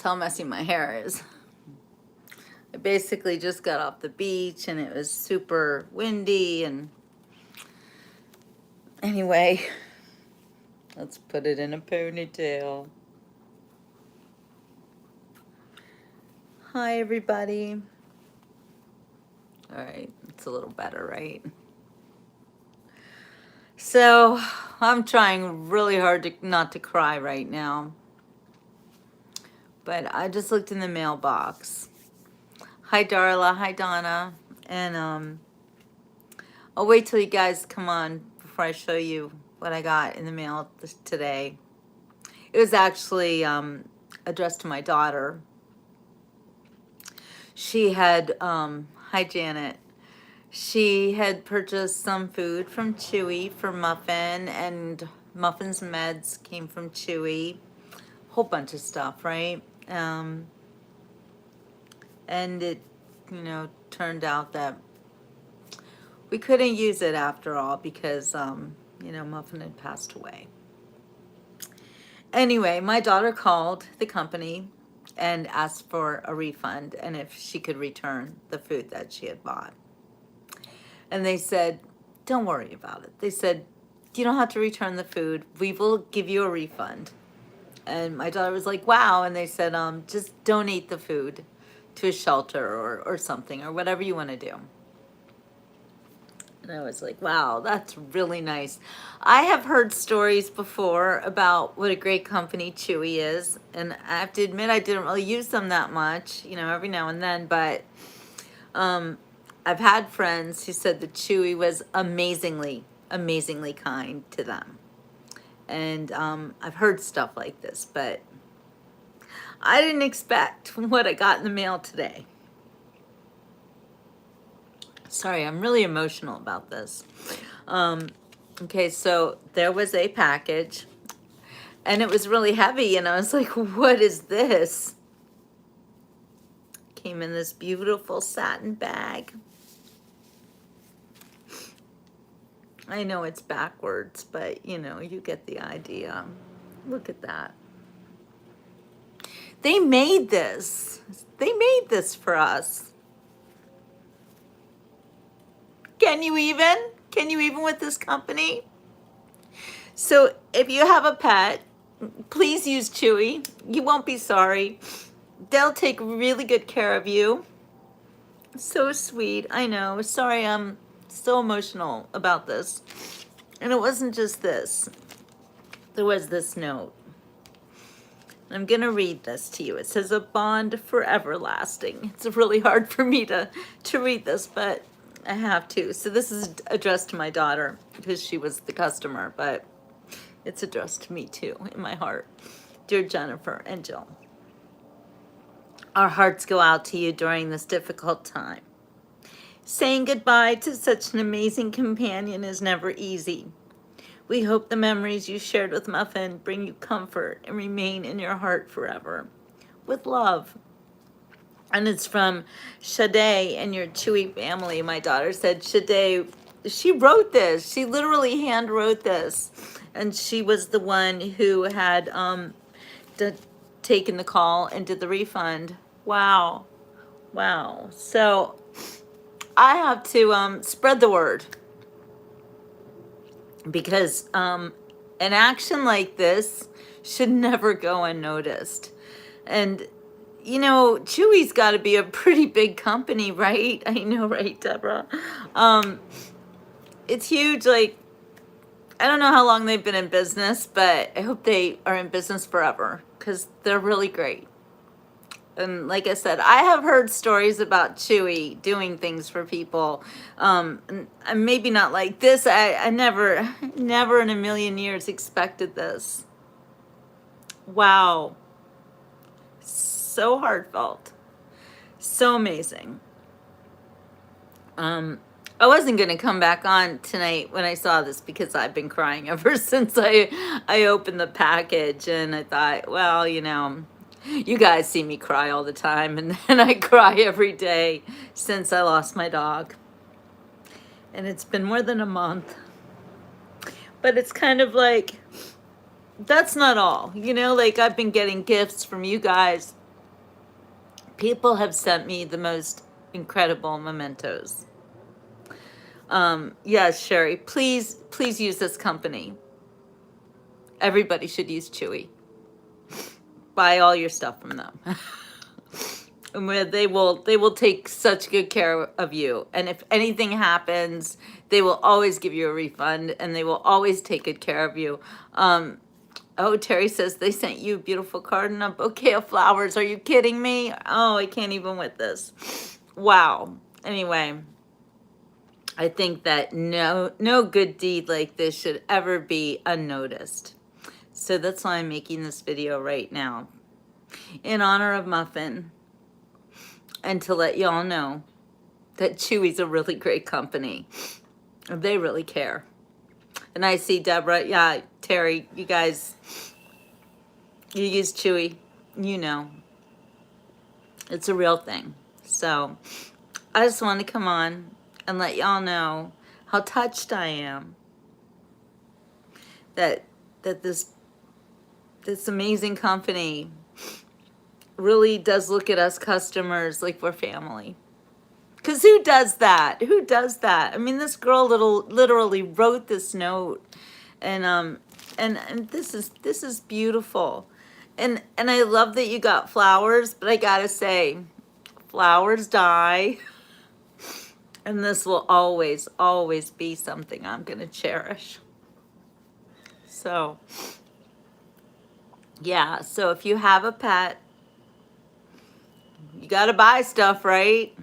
how messy my hair is. I basically just got off the beach and it was super windy, and anyway, let's put it in a ponytail. Hi everybody. All right, it's a little better, right? So I'm trying really hard to not to cry right now, but I just looked in the mailbox. Hi Darla, hi Donna, and I'll wait till you guys come on before I show you what I got in the mail today. It was actually addressed to my daughter. She had, hi Janet, she had purchased some food from CHEWY for Muffin, and Muffin's meds came from CHEWY. Whole bunch of stuff, right? And it, turned out that we couldn't use it after all because, Muffin had passed away. Anyway, my daughter called the company and asked for a refund and if she could return the food that she had bought. And they said, don't worry about it. They said, you don't have to return the food. We will give you a refund. And my daughter was like, wow. And they said, just donate the food to a shelter or something, or whatever you want to do. And I was like, wow, that's really nice. I have heard stories before about what a great company CHEWY is. And I have to admit, I didn't really use them that much, every now and then. But I've had friends who said that CHEWY was amazingly, amazingly kind to them. And I've heard stuff like this, but I didn't expect what I got in the mail today. Sorry, I'm really emotional about this. Okay, so there was a package, and it was really heavy, and I was like, what is this? Came in this beautiful satin bag. I know it's backwards, but, you get the idea. Look at that. They made this. They made this for us. Can you even? Can you even with this company? So if you have a pet, please use CHEWY. You won't be sorry. They'll take really good care of you. So sweet. I know. Sorry, I'm so emotional about this. And it wasn't just this. There was this note. I'm going to read this to you. It says, a bond for everlasting. It's really hard for me to read this, but I have to. So this is addressed to my daughter because she was the customer, but it's addressed to me too in my heart. Dear Jennifer and Jill, our hearts go out to you during this difficult time. Saying goodbye to such an amazing companion is never easy. We hope the memories you shared with Muffin bring you comfort and remain in your heart forever. With love. And it's from Sade and your CHEWY family. My daughter said Sade, she wrote this. She literally hand wrote this. And she was the one who had taken the call and did the refund. Wow. Wow. So I have to spread the word. Because an action like this should never go unnoticed. And CHEWY's got to be a pretty big company, right? I know, right, Deborah? It's huge. Like, I don't know how long they've been in business, but I hope they are in business forever because they're really great. And like I said, I have heard stories about CHEWY doing things for people. And maybe not like this. I never in a million years expected this. Wow. So heartfelt. So amazing. I wasn't going to come back on tonight when I saw this because I've been crying ever since I opened the package, and I thought, well, you guys see me cry all the time, and then I cry every day since I lost my dog. And it's been more than a month. But it's kind of like, that's not all. Like I've been getting gifts from you guys People have sent me the most incredible mementos. Yes, Sherry, please use this company. Everybody should use Chewy. Buy all your stuff from them. And where they will take such good care of you. And if anything happens, they will always give you a refund, and they will always take good care of you. Oh, Terry says they sent you a beautiful card and a bouquet of flowers. Are you kidding me? Oh, I can't even with this. Wow. Anyway, I think that no good deed like this should ever be unnoticed. So that's why I'm making this video right now, in honor of Muffin, and to let y'all know that Chewy's a really great company. They really care. And I see Deborah, yeah, Terry, you guys, you use Chewy, you know, it's a real thing. So I just want to come on and let y'all know how touched I am that this amazing company really does look at us customers like we're family. Because who does that? Who does that? I mean, this girl literally wrote this note, and this is beautiful, and I love that you got flowers. But I gotta say, flowers die, and this will always be something I'm gonna cherish. So yeah, so if you have a pet, you gotta buy stuff, right?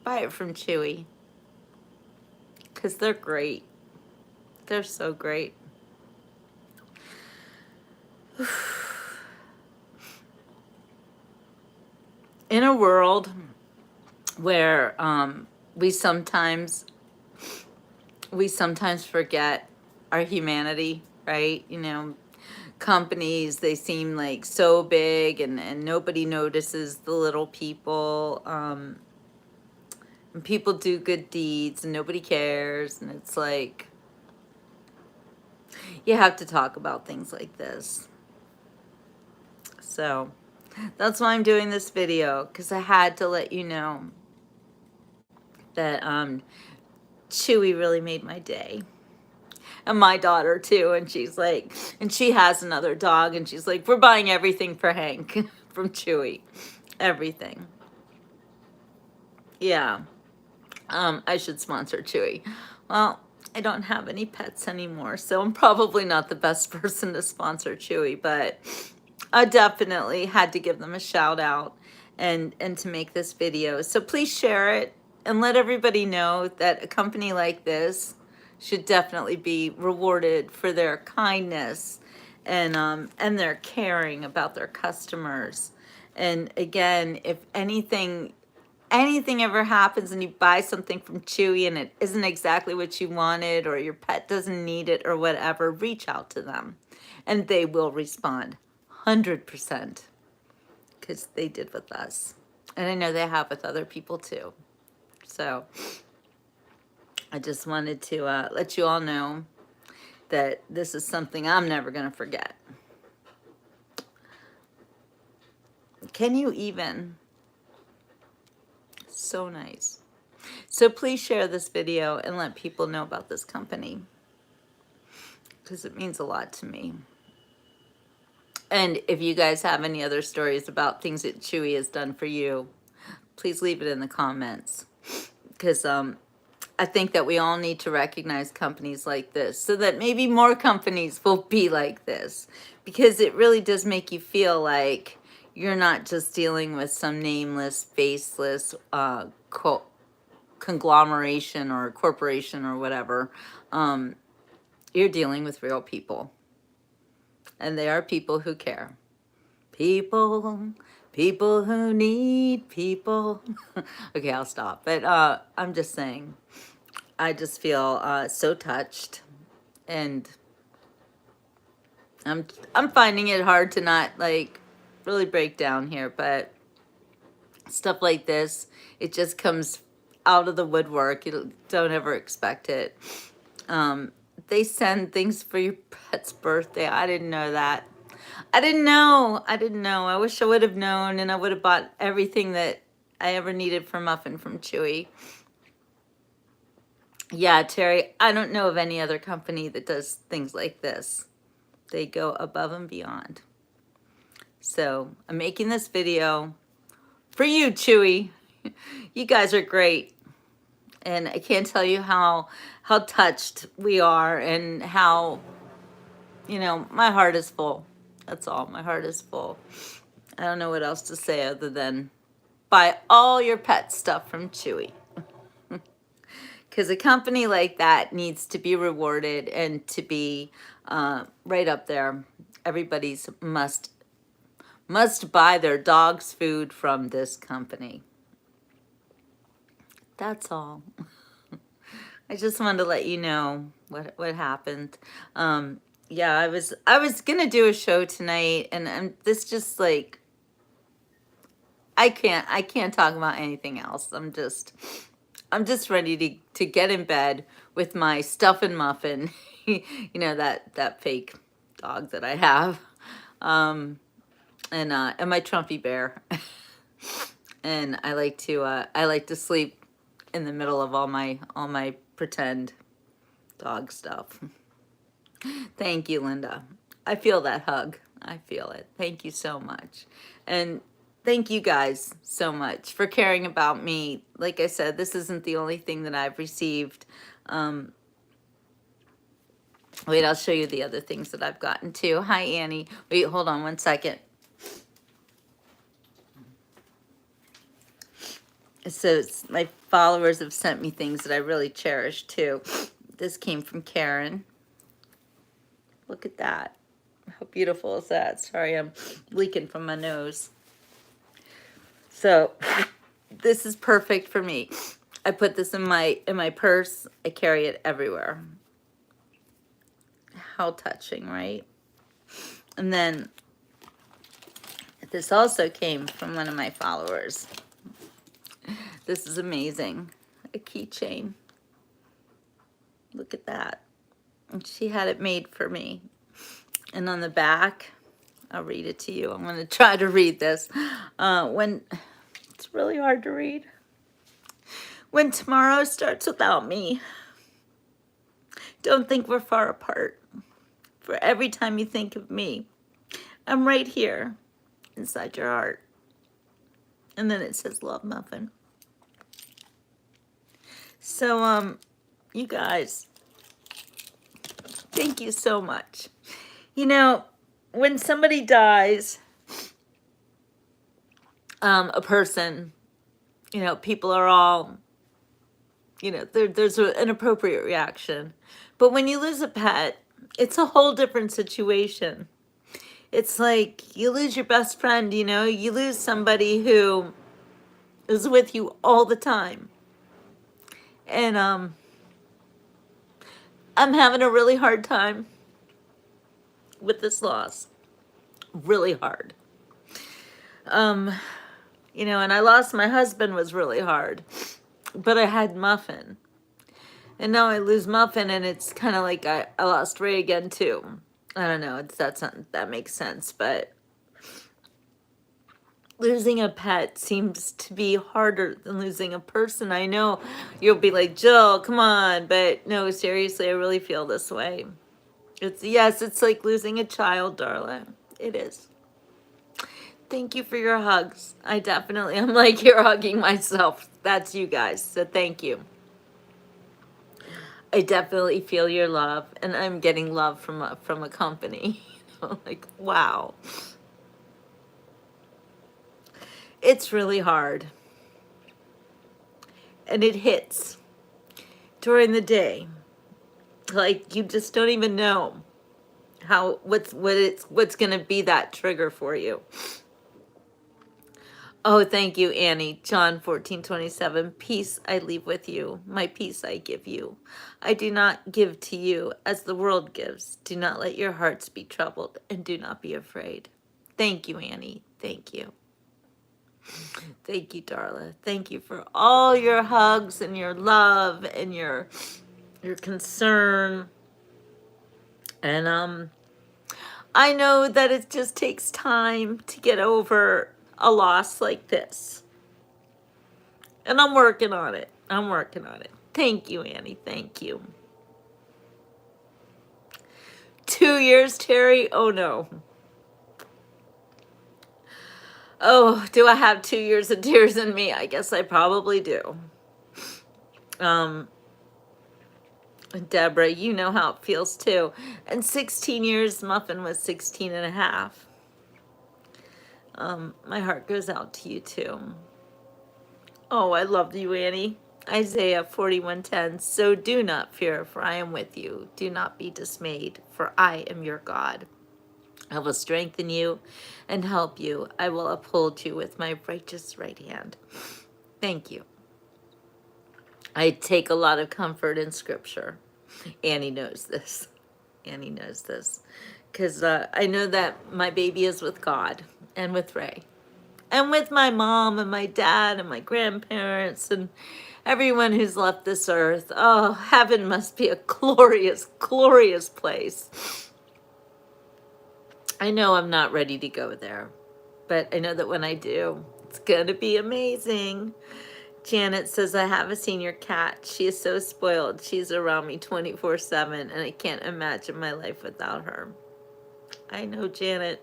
Buy it from Chewy, because they're great. They're so great. In a world where we sometimes forget our humanity, right? You know, companies, they seem like so big, and nobody notices the little people. And people do good deeds and nobody cares, and it's like, you have to talk about things like this. So that's why I'm doing this video, because I had to let you know that Chewy really made my day. And my daughter too, and she's like, and she has another dog, and she's like, we're buying everything for Hank from Chewy. Everything. Yeah. I should sponsor Chewy. Well, I don't have any pets anymore, so I'm probably not the best person to sponsor Chewy, but I definitely had to give them a shout out and to make this video. So please share it and let everybody know that a company like this should definitely be rewarded for their kindness and their caring about their customers. And again, if anything ever happens and you buy something from Chewy and it isn't exactly what you wanted, or your pet doesn't need it or whatever, reach out to them and they will respond 100%, because they did with us. And I know they have with other people too. So I just wanted to let you all know that this is something I'm never going to forget. Can you even? So nice. So please share this video and let people know about this company, because it means a lot to me. And if you guys have any other stories about things that Chewy has done for you, please leave it in the comments, because I think that we all need to recognize companies like this, so that maybe more companies will be like this, because it really does make you feel like you're not just dealing with some nameless, faceless conglomeration or corporation or whatever. You're dealing with real people, and they are people who care. People who need people. Okay, I'll stop. But I'm just saying, I just feel so touched, and I'm finding it hard to not like really break down here, but stuff like this, it just comes out of the woodwork. You don't ever expect it. They send things for your pet's birthday. I didn't know that. I didn't know. I didn't know. I wish I would have known, and I would have bought everything that I ever needed for Muffin from Chewy. Yeah, Terry, I don't know of any other company that does things like this. They go above and beyond. So I'm making this video for you, Chewy. You guys are great. And I can't tell you how touched we are, and how, my heart is full. That's all. My heart is full. I don't know what else to say other than buy all your pet stuff from Chewy. Because a company like that needs to be rewarded and to be right up there. Everybody's must buy their dog's food from this company. That's all. I just wanted to let you know what happened. Yeah, I was gonna do a show tonight, and this just like, I can't talk about anything else. I'm just ready to get in bed with my stuff and muffin, that fake dog that I have, and my Trumpy bear, and I like to sleep in the middle of all my pretend dog stuff. Thank you, Linda. I feel that hug. I feel it. Thank you so much. And thank you guys so much for caring about me. Like I said, this isn't the only thing that I've received. Wait, I'll show you the other things that I've gotten too. Hi, Annie. Wait, hold on one second. So my followers have sent me things that I really cherish too. This came from Karen. Look at that. How beautiful is that? Sorry, I'm leaking from my nose. So this is perfect for me. I put this in my purse. I carry it everywhere. How touching, right? And then this also came from one of my followers. This is amazing. A keychain. Look at that. And she had it made for me. And on the back, I'll read it to you. I'm going to try to read this. It's really hard to read. When tomorrow starts without me, don't think we're far apart. For every time you think of me, I'm right here inside your heart. And then it says, love, Muffin. So, you guys, thank you so much. When somebody dies, a person, people are all, there's an appropriate reaction. But when you lose a pet, it's a whole different situation. It's like you lose your best friend, you lose somebody who is with you all the time. And I'm having a really hard time with this loss. Really hard. And I lost my husband was really hard. But I had Muffin. And now I lose Muffin, and it's kind of like I lost Ray again too. I don't know, that makes sense, but losing a pet seems to be harder than losing a person. I know you'll be like, Jill, come on, but no, seriously, I really feel this way. It's like losing a child, darling. It is. Thank you for your hugs. I'm like here hugging myself. That's you guys, so thank you. I definitely feel your love, and I'm getting love from a company. Like, wow. It's really hard. And it hits during the day. Like, you just don't even know what's going to be that trigger for you. Oh, thank you, Annie. John 14:27. Peace I leave with you. My peace I give you. I do not give to you as the world gives. Do not let your hearts be troubled, and do not be afraid. Thank you, Annie. Thank you. Thank you, Darla. Thank you for all your hugs and your love and your concern. And I know that it just takes time to get over a loss like this. And I'm working on it. I'm working on it. Thank you, Annie. Thank you. 2 years, Terry? Oh, no. Oh, do I have 2 years of tears in me? I guess I probably do. Deborah, you know how it feels too. And 16 years, Muffin was 16 and a half. My heart goes out to you too. Oh, I love you, Annie. Isaiah 41:10. So do not fear, for I am with you. Do not be dismayed, for I am your God. I will strengthen you and help you. I will uphold you with my righteous right hand. Thank you. I take a lot of comfort in Scripture. Annie knows this. Annie knows this. Because I know that my baby is with God and with Ray. And with my mom and my dad and my grandparents and everyone who's left this earth. Oh, heaven must be a glorious, glorious place. I know I'm not ready to go there, but I know that when I do, it's going to be amazing. Janet says, I have a senior cat. She is so spoiled. She's around me 24/7, and I can't imagine my life without her. I know, Janet.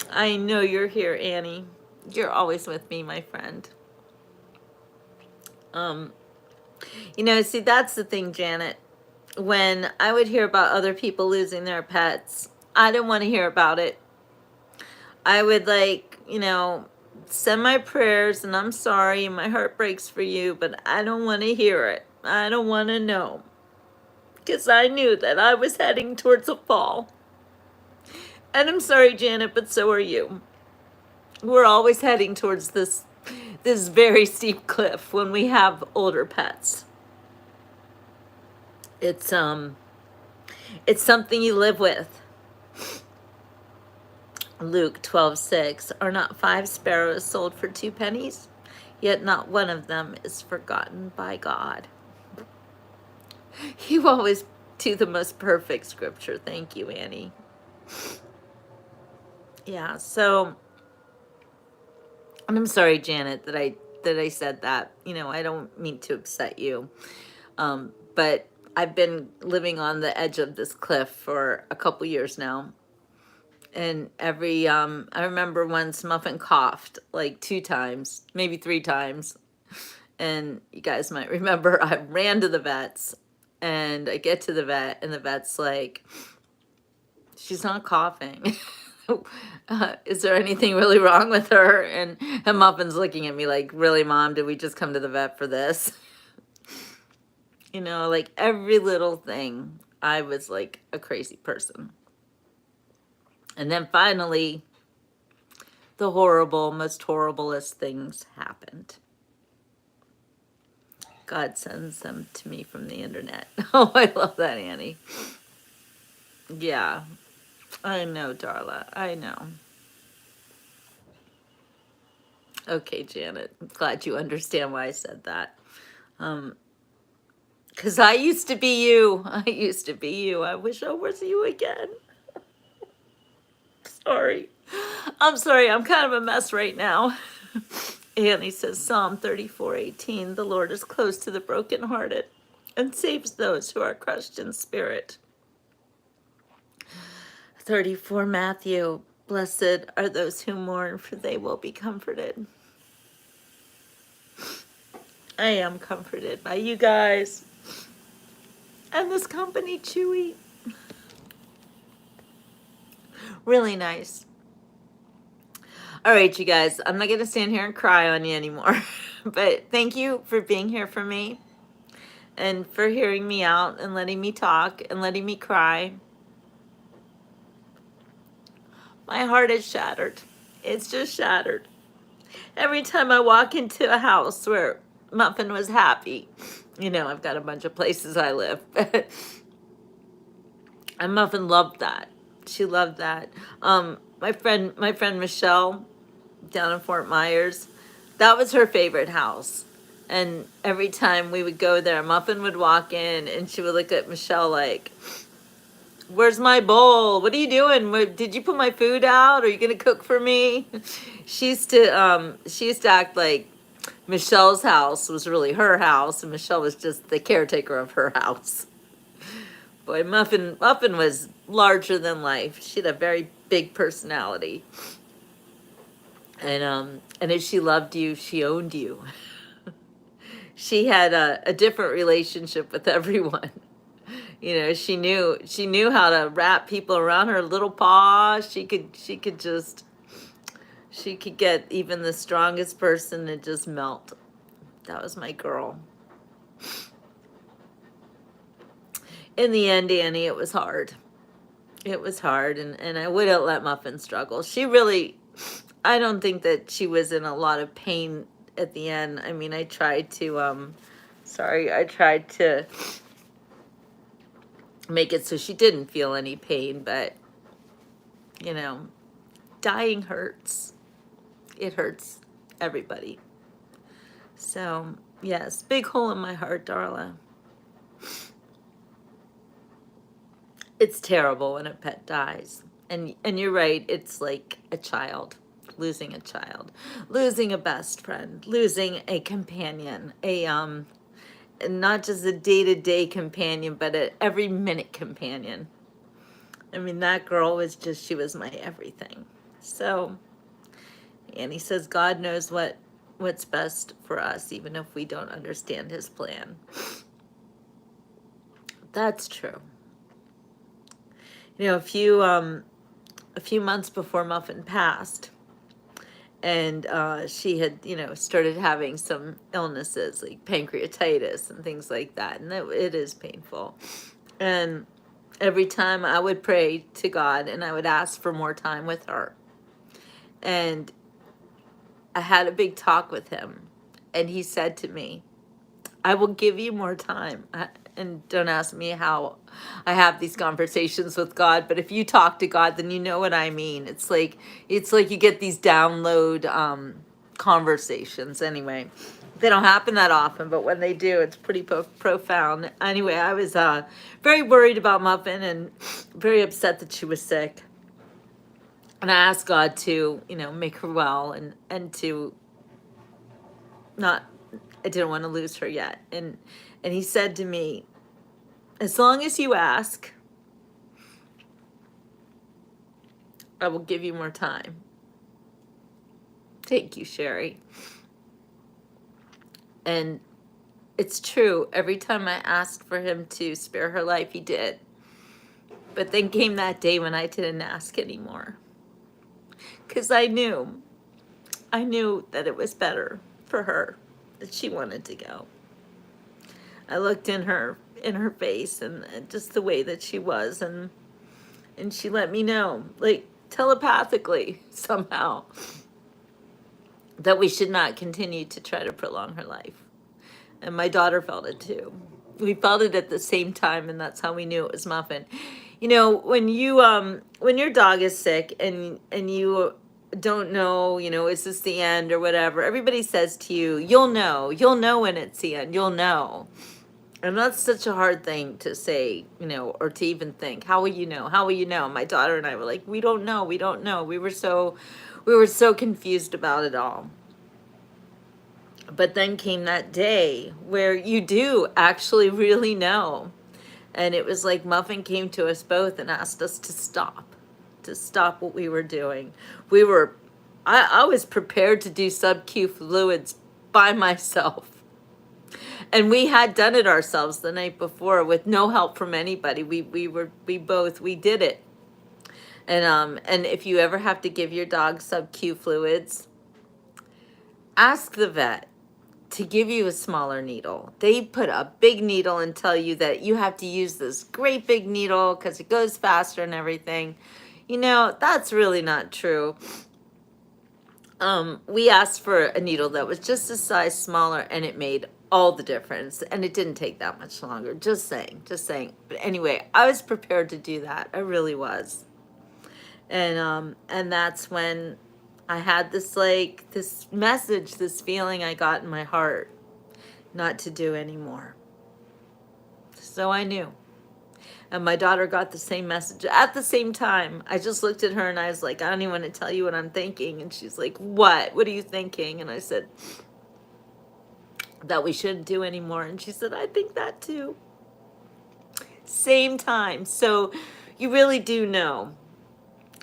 I know you're here, Annie. You're always with me, my friend. You know, see, that's the thing, Janet. When I would hear about other people losing their pets, I didn't want to hear about it. I would, like, you know, send my prayers and I'm sorry and my heart breaks for you, but I don't want to hear it. I don't want to know. Because I knew that I was heading towards a fall. And I'm sorry, Janet, but so are you. We're always heading towards this very steep cliff when we have older pets. It's something you live with. Luke 12:6. Are not 5 sparrows sold for 2 pennies? Yet not one of them is forgotten by God. You always do the most perfect Scripture. Thank you, Annie. Yeah, so, and I'm sorry, Janet, that I said that. You know, I don't mean to upset you. But I've been living on the edge of this cliff for a couple years now. And I remember once Muffin coughed like 2 times, maybe 3 times. And you guys might remember I ran to the vet's and I get to the vet and the vet's like, she's not coughing. Is there anything really wrong with her? And Muffin's looking at me like, really, Mom, did we just come to the vet for this? You know, like every little thing, I was like a crazy person. And then finally, the most horriblest things happened. God sends them to me from the internet. Oh, I love that, Annie. Yeah, I know, Darla. I know. Okay, Janet. I'm glad you understand why I said that. Because I used to be you. I used to be you. I wish I was you again. Sorry. I'm sorry. I'm kind of a mess right now. Annie says, Psalm 34:18, the Lord is close to the brokenhearted and saves those who are crushed in spirit. 34, Matthew, blessed are those who mourn, for they will be comforted. I am comforted by you guys and this company, CHEWY. Really nice. All right, you guys, I'm not going to stand here and cry on you anymore. But thank you for being here for me and for hearing me out and letting me talk and letting me cry. My heart is shattered. It's just shattered. Every time I walk into a house where Muffin was happy, you know, I've got a bunch of places I live. And Muffin loved that. She loved that. My friend Michelle down in Fort Myers, that was her favorite house. And every time we would go there, Muffin would walk in and she would look at Michelle like, Where's my bowl? What are you doing? Did you put my food out? Are you gonna cook for me? She used to act like Michelle's house was really her house, and Michelle was just the caretaker of her house. Boy, Muffin was larger than life. She had a very big personality, and if she loved you, she owned you. She had a different relationship with everyone. You know, she knew how to wrap people around her little paw. She could get even the strongest person to just melt. That was my girl. In the end, Annie, it was hard. It was hard, and I wouldn't let Muffin struggle. I don't think that she was in a lot of pain at the end. I mean, I tried to make it so she didn't feel any pain, but, you know, dying hurts. It hurts everybody. So, yes, big hole in my heart, Darla. It's terrible when a pet dies. And you're right, it's like a child, losing a best friend, losing a companion, not just a day-to-day companion, but an every minute companion. I mean, that girl she was my everything. So, Annie says God knows what's best for us, even if we don't understand his plan. That's true. You know, a few months before Muffin passed, and she had, started having some illnesses like pancreatitis and things like that, and it is painful. And every time I would pray to God and I would ask for more time with her, and I had a big talk with him, and he said to me, I will give you more time. And don't ask me how I have these conversations with God, but if you talk to God, then you know what I mean. It's like you get these download conversations. Anyway, they don't happen that often, but when they do, it's pretty profound. Anyway, I was very worried about Muffin and very upset that she was sick. And I asked God to, make her well and to not, I didn't want to lose her yet. And he said to me, as long as you ask, I will give you more time. Thank you, Sherry. And it's true. Every time I asked for him to spare her life, he did. But then came that day when I didn't ask anymore. Because I knew that it was better for her, that she wanted to go. I looked in her face and just the way that she was, and she let me know, like telepathically somehow, that we should not continue to try to prolong her life. And my daughter felt it too. We felt it at the same time, and that's how we knew it was Muffin. When your dog is sick and you don't know, is this the end or whatever, everybody says to you, you'll know when it's the end, you'll know. And that's such a hard thing to say, or to even think. How will you know? How will you know? My daughter and I were like, we don't know. We were so confused about it all. But then came that day where you do actually really know. And it was like Muffin came to us both and asked us to stop what we were doing. I was prepared to do sub-Q fluids by myself. And we had done it ourselves the night before with no help from anybody. We did it. And if you ever have to give your dog sub-Q fluids, ask the vet to give you a smaller needle. They put a big needle and tell you that you have to use this great big needle because it goes faster and everything. That's really not true. We asked for a needle that was just a size smaller, and it made all the difference, and it didn't take that much longer. Just saying. But anyway, I was prepared to do that. I really was. And that's when I had this message, this feeling I got in my heart not to do anymore. So I knew. And my daughter got the same message at the same time. I just looked at her and I was like, I don't even want to tell you what I'm thinking. And she's like, what? What are you thinking? And I said, that we shouldn't do anymore. And she said, I think that too. Same time. So you really do know.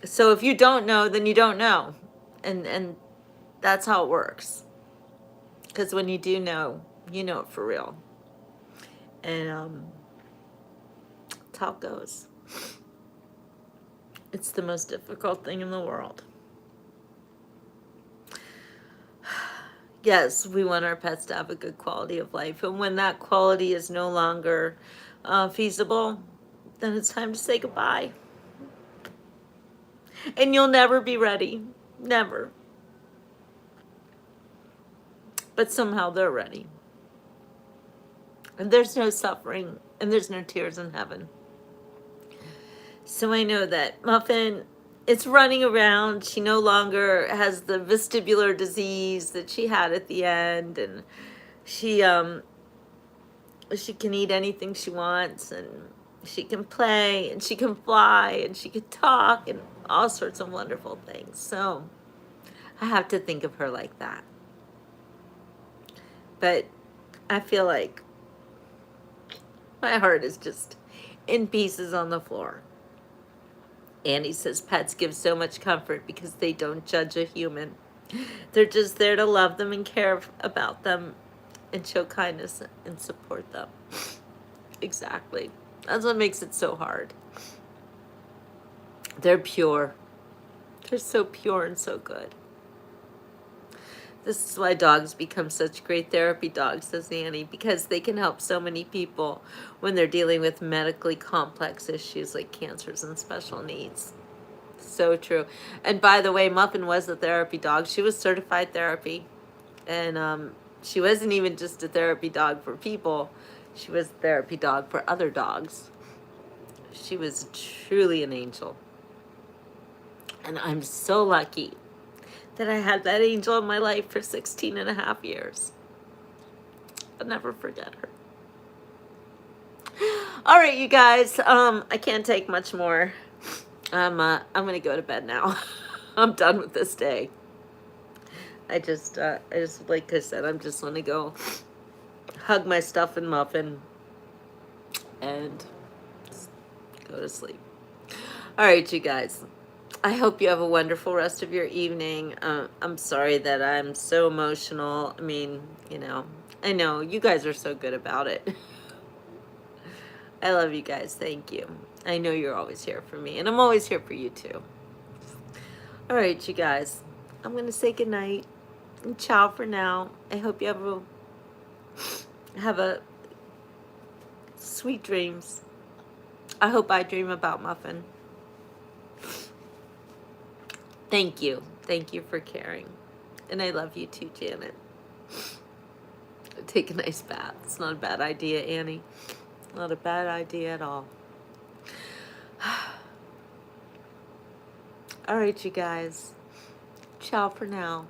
So if you don't know, then you don't know. And that's how it works. Because when you do know, you know it for real. And that's how it goes. It's the most difficult thing in the world. Yes, we want our pets to have a good quality of life. And when that quality is no longer feasible, then it's time to say goodbye. And you'll never be ready. Never. But somehow they're ready. And there's no suffering, and there's no tears in heaven. So I know that Muffin, it's running around. She no longer has the vestibular disease that she had at the end, and she can eat anything she wants, and she can play, and she can fly, and she can talk, and all sorts of wonderful things. So I have to think of her like that. But I feel like my heart is just in pieces on the floor. Annie says pets give so much comfort because they don't judge a human. They're just there to love them and care about them and show kindness and support them. Exactly. That's what makes it so hard. They're pure. They're so pure and so good. This is why dogs become such great therapy dogs, says Annie, because they can help so many people when they're dealing with medically complex issues like cancers and special needs. So true. And by the way, Muffin was a therapy dog. She was certified therapy. And she wasn't even just a therapy dog for people. She was a therapy dog for other dogs. She was truly an angel. And I'm so lucky that I had that angel in my life for 16 and a half years. I'll never forget her. All right, you guys, I can't take much more. I'm gonna go to bed now. I'm done with this day. I just like I said, I'm just gonna go hug my stuff and Muffin and go to sleep. All right, you guys. I hope you have a wonderful rest of your evening. I'm sorry that I'm so emotional. I mean, I know you guys are so good about it. I love you guys. Thank you. I know you're always here for me, and I'm always here for you too. All right, you guys. I'm going to say goodnight and ciao for now. I hope you have a sweet dreams. I hope I dream about Muffin. Thank you. Thank you for caring. And I love you too, Janet. Take a nice bath. It's not a bad idea, Annie. Not a bad idea at all. All right, you guys. Ciao for now.